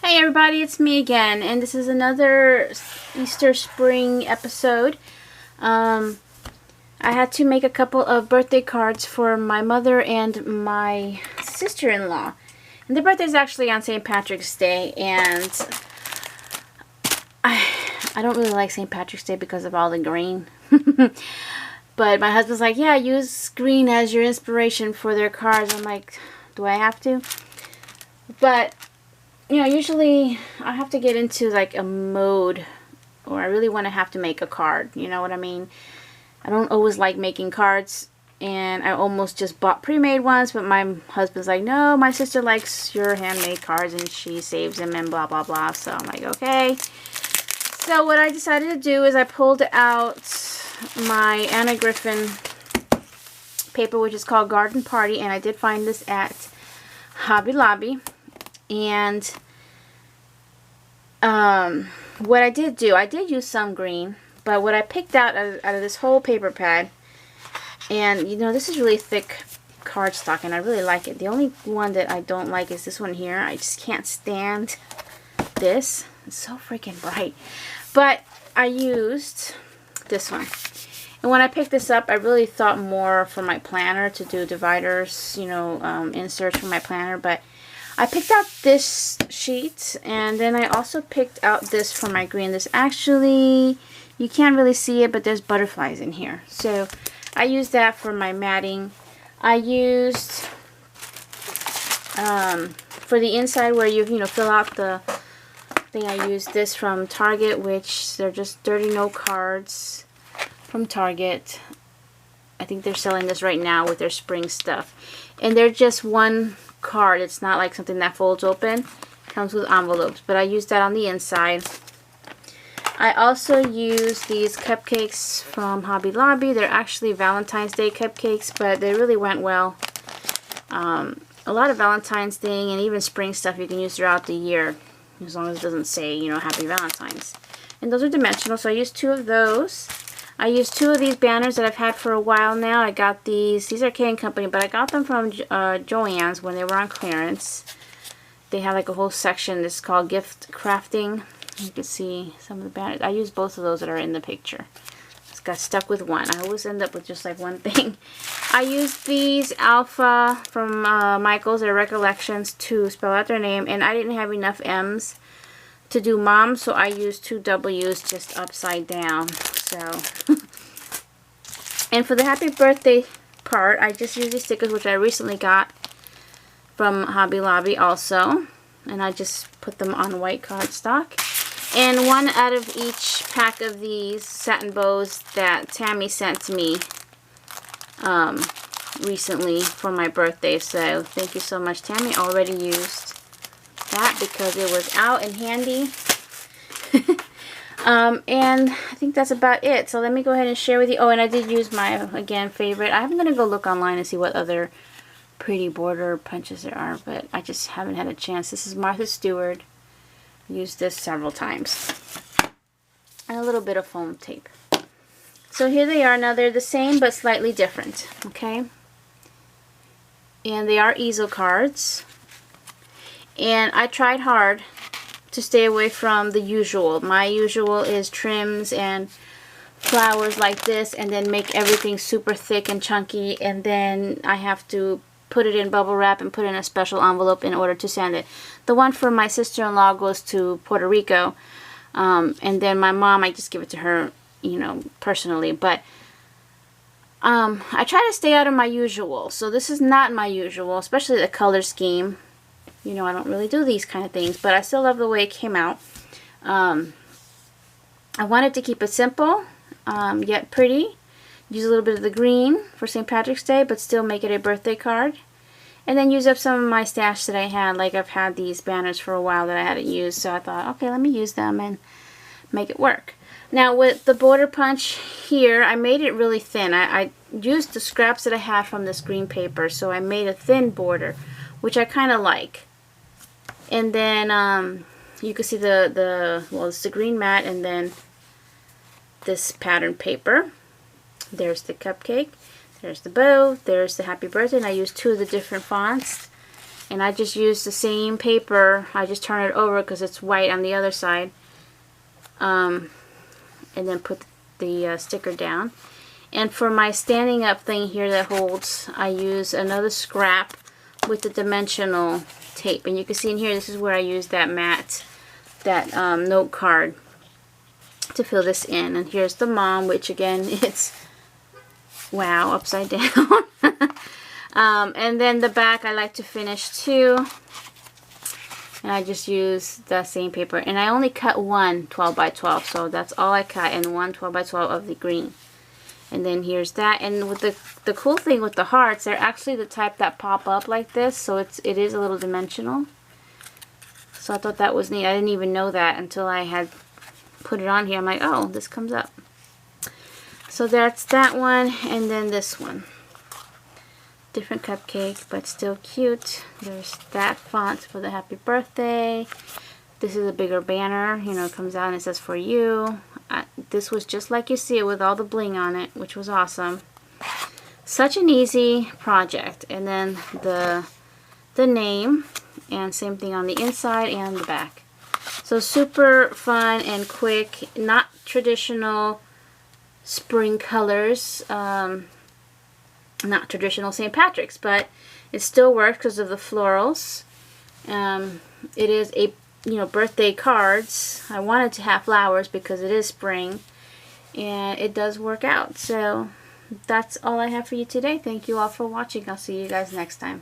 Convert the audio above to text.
Hey everybody, it's me again, and this is another Easter spring episode. I had to make a couple of birthday cards for my mother and my sister-in-law. And their birthday is actually on St. Patrick's Day, and I don't really like St. Patrick's Day because of all the green. But my husband's like, yeah, use green as your inspiration for their cards. I'm like, do I have to? But usually I have to get into like a mode, or I really want to have to make a card. You know what I mean? I don't always like making cards, and I almost just bought pre-made ones, but my husband's like, no, my sister likes your handmade cards and she saves them and blah, blah, blah. So I'm like, okay. So what I decided to do is I pulled out my Anna Griffin paper, which is called Garden Party, and I did find this at Hobby Lobby. And what I did do, I did use some green, but what I picked out of this whole paper pad, and this is really thick cardstock, and I really like it. The only one that I don't like is this one here. I just can't stand this. It's so freaking bright. But I used this one. And when I picked this up, I really thought more for my planner to do dividers, inserts for my planner, but I picked out this sheet, and then I also picked out this for my green. This actually, you can't really see it, but there's butterflies in here. So I used that for my matting. I used, for the inside where you fill out the thing, I used this from Target, which they're just Dirty No cards from Target. I think they're selling this right now with their spring stuff. And they're just one card. It's not like something that folds open. Comes with envelopes, but I used that on the inside. I also used these cupcakes from Hobby Lobby. They're actually Valentine's Day cupcakes, but they really went well. A lot of Valentine's thing and even spring stuff you can use throughout the year, as long as it doesn't say, Happy Valentine's. And those are dimensional, so I used 2 of those. I used 2 of these banners that I've had for a while now. I got these are K & Company, but I got them from Joann's when they were on clearance. They have like a whole section that's called gift crafting. You can see some of the banners. I used both of those that are in the picture. Just got stuck with one. I always end up with just like one thing. I used these Alpha from Michaels, their Recollections, to spell out their name, and I didn't have enough M's to do mom, so I used 2 W's just upside down. So, and for the happy birthday part, I just used these stickers, which I recently got from Hobby Lobby also, and I just put them on white cardstock. And 1 out of each pack of these satin bows that Tammy sent me recently for my birthday. So thank you so much, Tammy. Already used that because it was out and handy. And I think that's about it. So let me go ahead and share with you. Oh, and I did use my, again, favorite. I'm going to go look online and see what other pretty border punches there are, but I just haven't had a chance. This is Martha Stewart. Used this several times. And a little bit of foam tape. So here they are. Now they're the same but slightly different. Okay? And they are easel cards. And I tried hard to stay away from the usual. My usual is trims and flowers like this, and then make everything super thick and chunky, and then I have to put it in bubble wrap and put it in a special envelope in order to send it. The one for my sister-in-law goes to Puerto Rico, and then my mom, I just give it to her, personally. But I try to stay out of my usual. So this is not my usual, especially the color scheme. I don't really do these kind of things, but I still love the way it came out. I wanted to keep it simple, yet pretty. Use a little bit of the green for St. Patrick's Day, but still make it a birthday card. And then use up some of my stash that I had. Like, I've had these banners for a while that I hadn't used, so I thought, okay, let me use them and make it work. Now, with the border punch here, I made it really thin. I used the scraps that I had from this green paper, so I made a thin border, which I kind of like. And then you can see well, it's the green mat, and then this pattern paper. There's the cupcake, there's the bow, there's the happy birthday, and I used 2 of the different fonts. And I just used the same paper. I just turn it over because it's white on the other side. And then put the sticker down. And for my standing up thing here that holds, I use another scrap with the dimensional tape. And you can see in here, this is where I use that note card to fill this in. And here's the mom, which again, it's, wow, upside down. And then the back I like to finish too. And I just use the same paper. And I only cut one 12 by 12. So that's all I cut, and one 12 by 12 of the green. And then here's that. And with the cool thing with the hearts, they're actually the type that pop up like this. So it is a little dimensional. So I thought that was neat. I didn't even know that until I had put it on here. I'm like, oh, this comes up. So that's that one. And then this one. Different cupcake, but still cute. There's that font for the happy birthday. This is a bigger banner. You know, it comes out and it says for you. This was just like you see it with all the bling on it, which was awesome. Such an easy project. And then the name, and same thing on the inside and the back. So super fun and quick. Not traditional spring colors. Not traditional St. Patrick's, but it still works because of the florals. It is a, you know, birthday cards. I wanted to have flowers because it is spring, and it does work out. So that's all I have for you today. Thank you all for watching. I'll see you guys next time.